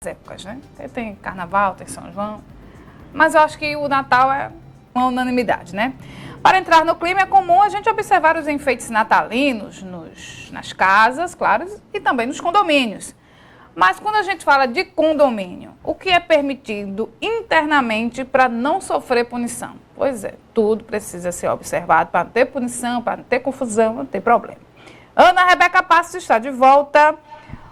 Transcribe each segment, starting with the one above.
épocas, né? Tem Carnaval, tem São João, mas eu acho que o Natal é uma unanimidade, né? Para entrar no clima é comum a gente observar os enfeites natalinos nas casas, claro, e também nos condomínios. Mas quando a gente fala de condomínio, o que é permitido internamente para não sofrer punição? Pois é, tudo precisa ser observado para não ter punição, para não ter confusão, não ter problema. Ana Rebeca Passos está de volta.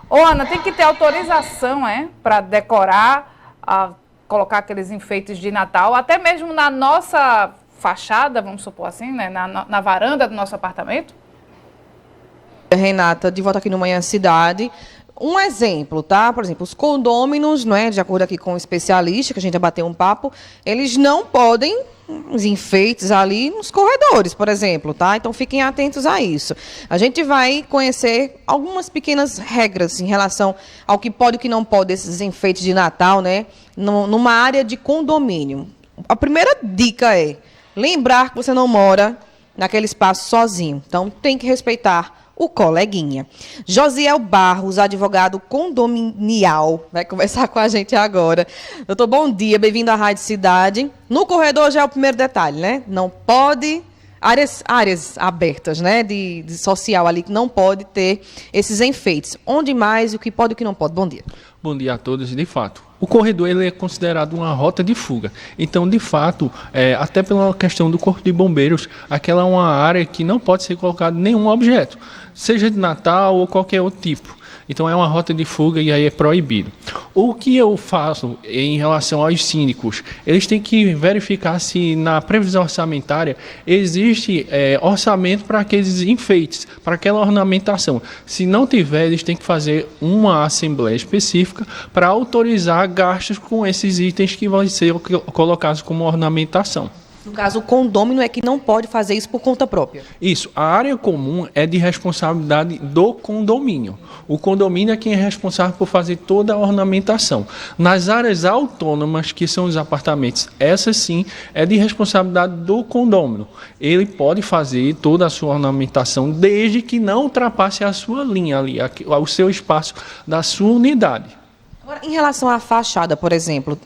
Ô, Ana, tem que ter autorização, para decorar, colocar aqueles enfeites de Natal, até mesmo na nossa fachada, vamos supor assim, né, na varanda do nosso apartamento? Renata, de volta aqui no Manhã Cidade. Um exemplo, tá? Por exemplo, os condôminos, não é? De acordo aqui com o especialista, que a gente já bateu um papo, eles não podem os enfeites ali nos corredores, por exemplo, tá? Então fiquem atentos a isso. A gente vai conhecer algumas pequenas regras em relação ao que pode e o que não pode desses enfeites de Natal, né? Numa área de condomínio. A primeira dica é lembrar que você não mora naquele espaço sozinho. Então tem que respeitar o coleguinha. Josiel Barros, advogado condominial, vai conversar com a gente agora. Doutor, bom dia, bem-vindo à Rádio Cidade. No corredor já é o primeiro detalhe, né? Não pode, áreas abertas, né? De social ali, que não pode ter esses enfeites. Onde mais, o que pode e o que não pode? Bom dia. Bom dia a todos. De fato, o corredor ele é considerado uma rota de fuga. Então, de fato, até pela questão do Corpo de Bombeiros, aquela é uma área que não pode ser colocado nenhum objeto, seja de Natal ou qualquer outro tipo. Então, é uma rota de fuga e aí é proibido. O que eu faço em relação aos síndicos? Eles têm que verificar se na previsão orçamentária existe orçamento para aqueles enfeites, para aquela ornamentação. Se não tiver, eles têm que fazer uma assembleia específica para autorizar gastos com esses itens que vão ser colocados como ornamentação. No caso, o condômino é que não pode fazer isso por conta própria. Isso. A área comum é de responsabilidade do condomínio. O condomínio é quem é responsável por fazer toda a ornamentação. Nas áreas autônomas, que são os apartamentos, essa sim é de responsabilidade do condômino. Ele pode fazer toda a sua ornamentação desde que não ultrapasse a sua linha ali, o seu espaço da sua unidade. Agora, em relação à fachada, por exemplo,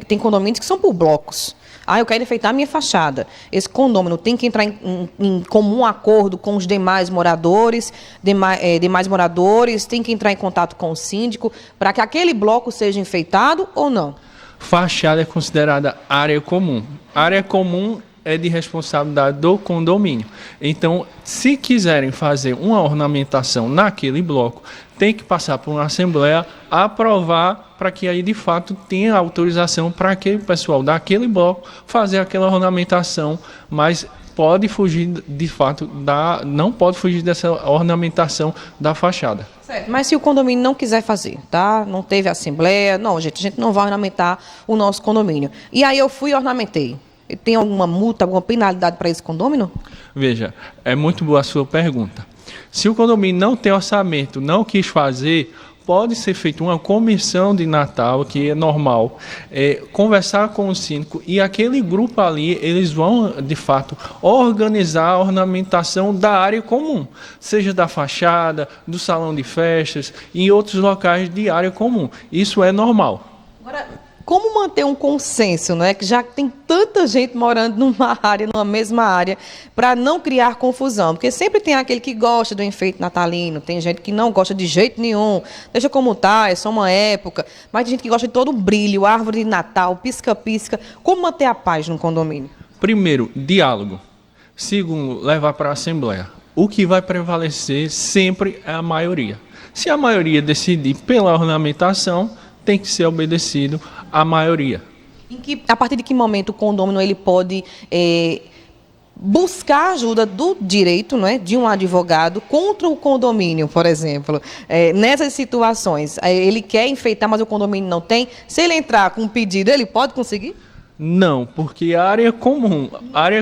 tem condomínios que são por blocos. Eu quero enfeitar a minha fachada. Esse condômino tem que entrar em comum acordo com os demais moradores, tem que entrar em contato com o síndico para que aquele bloco seja enfeitado ou não? Fachada é considerada área comum. Área comum é de responsabilidade do condomínio. Então, se quiserem fazer uma ornamentação naquele bloco, tem que passar por uma assembleia, aprovar para que aí de fato tenha autorização para aquele pessoal daquele bloco fazer aquela ornamentação, mas pode fugir de fato não pode fugir dessa ornamentação da fachada. Certo. Mas se o condomínio não quiser fazer, tá? Não teve assembleia, não, gente, a gente não vai ornamentar o nosso condomínio. E aí eu fui e ornamentei. Tem alguma multa, alguma penalidade para esse condômino? Veja, é muito boa a sua pergunta. Se o condomínio não tem orçamento, não quis fazer, pode ser feita uma comissão de Natal, que é normal, conversar com o síndico e aquele grupo ali, eles vão, de fato, organizar a ornamentação da área comum, seja da fachada, do salão de festas e em outros locais de área comum. Isso é normal. Agora, como manter um consenso, né? Que já tem tanta gente morando numa mesma área, para não criar confusão? Porque sempre tem aquele que gosta do enfeite natalino, tem gente que não gosta de jeito nenhum, deixa como tá, é só uma época, mas tem gente que gosta de todo o brilho, árvore de Natal, pisca-pisca. Como manter a paz no condomínio? Primeiro, diálogo. Segundo, levar para a assembleia. O que vai prevalecer sempre é a maioria. Se a maioria decidir pela ornamentação, tem que ser obedecido à maioria. A partir de que momento o condômino ele pode buscar ajuda do direito, não é, de um advogado contra o condomínio, por exemplo? Nessas situações, ele quer enfeitar, mas o condomínio não tem. Se ele entrar com um pedido, ele pode conseguir? Não, porque a área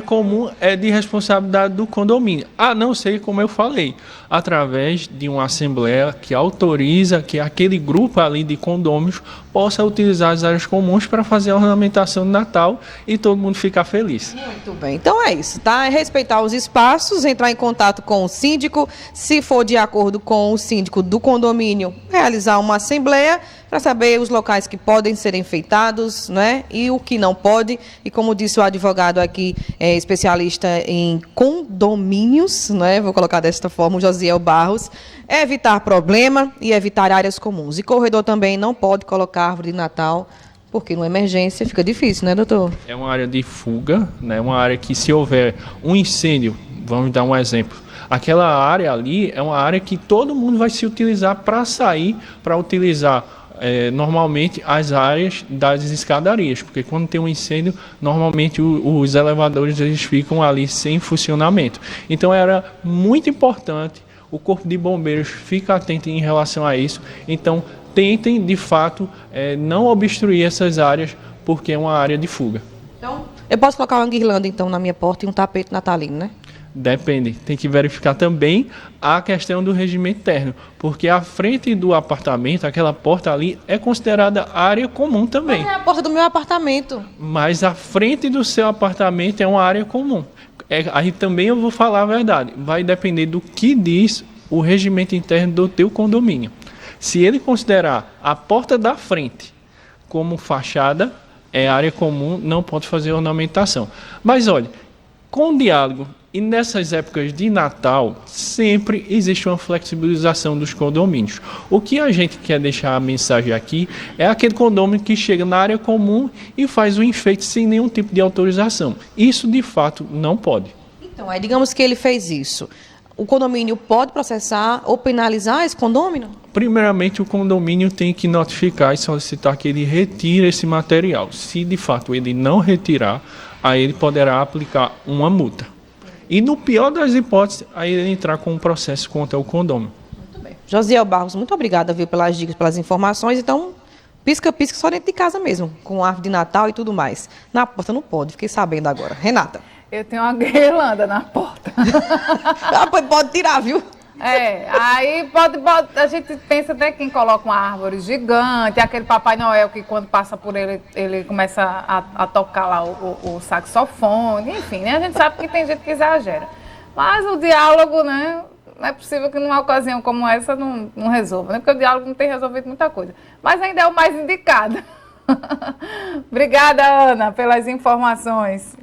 comum é de responsabilidade do condomínio, a não ser, como eu falei, através de uma assembleia que autoriza que aquele grupo ali de condôminos possa utilizar as áreas comuns para fazer a ornamentação de Natal e todo mundo ficar feliz. Muito bem, então é isso, tá? É respeitar os espaços, entrar em contato com o síndico, se for de acordo com o síndico do condomínio, realizar uma assembleia para saber os locais que podem ser enfeitados, né, e o que não pode. E como disse o advogado aqui, especialista em condomínios, né, vou colocar desta forma, o Josiel Barros, evitar problema e evitar áreas comuns. E corredor também não pode colocar árvore de Natal, porque numa emergência fica difícil, né, doutor? É uma área de fuga, né? Uma área que, se houver um incêndio, vamos dar um exemplo, aquela área ali é uma área que todo mundo vai se utilizar para sair, para utilizar normalmente as áreas das escadarias, porque quando tem um incêndio, normalmente os elevadores eles ficam ali sem funcionamento. Então era muito importante, o Corpo de Bombeiros fica atento em relação a isso. Então tentem, de fato, não obstruir essas áreas, porque é uma área de fuga. Então, eu posso colocar uma guirlanda, então, na minha porta e um tapete natalino, né? Depende. Tem que verificar também a questão do regimento interno, porque a frente do apartamento, aquela porta ali, é considerada área comum também. Mas é a porta do meu apartamento. Mas a frente do seu apartamento é uma área comum. Aí também eu vou falar a verdade. Vai depender do que diz o regimento interno do teu condomínio. Se ele considerar a porta da frente como fachada, é área comum, não pode fazer ornamentação. Mas olha, com diálogo e nessas épocas de Natal, sempre existe uma flexibilização dos condomínios. O que a gente quer deixar a mensagem aqui é aquele condomínio que chega na área comum e faz o enfeite sem nenhum tipo de autorização. Isso, de fato, não pode. Então, aí digamos que ele fez isso. O condomínio pode processar ou penalizar esse condomínio? Primeiramente, o condomínio tem que notificar e solicitar que ele retire esse material. Se, de fato, ele não retirar, aí ele poderá aplicar uma multa. E, no pior das hipóteses, aí ele entrar com um processo contra o condomínio. Muito bem. Josiel Barros, muito obrigada, viu, pelas dicas, pelas informações. Então, pisca-pisca só dentro de casa mesmo, com árvore de Natal e tudo mais. Na porta não pode, fiquei sabendo agora. Renata. Eu tenho uma guirlanda na porta. Pois pode tirar, viu? Aí a gente pensa até quem coloca uma árvore gigante, aquele Papai Noel que quando passa por ele, ele começa a tocar lá o saxofone, enfim, né? A gente sabe que tem gente que exagera. Mas o diálogo, né? Não é possível que numa ocasião como essa não resolva, né? Porque o diálogo não tem resolvido muita coisa. Mas ainda é o mais indicado. Obrigada, Ana, pelas informações.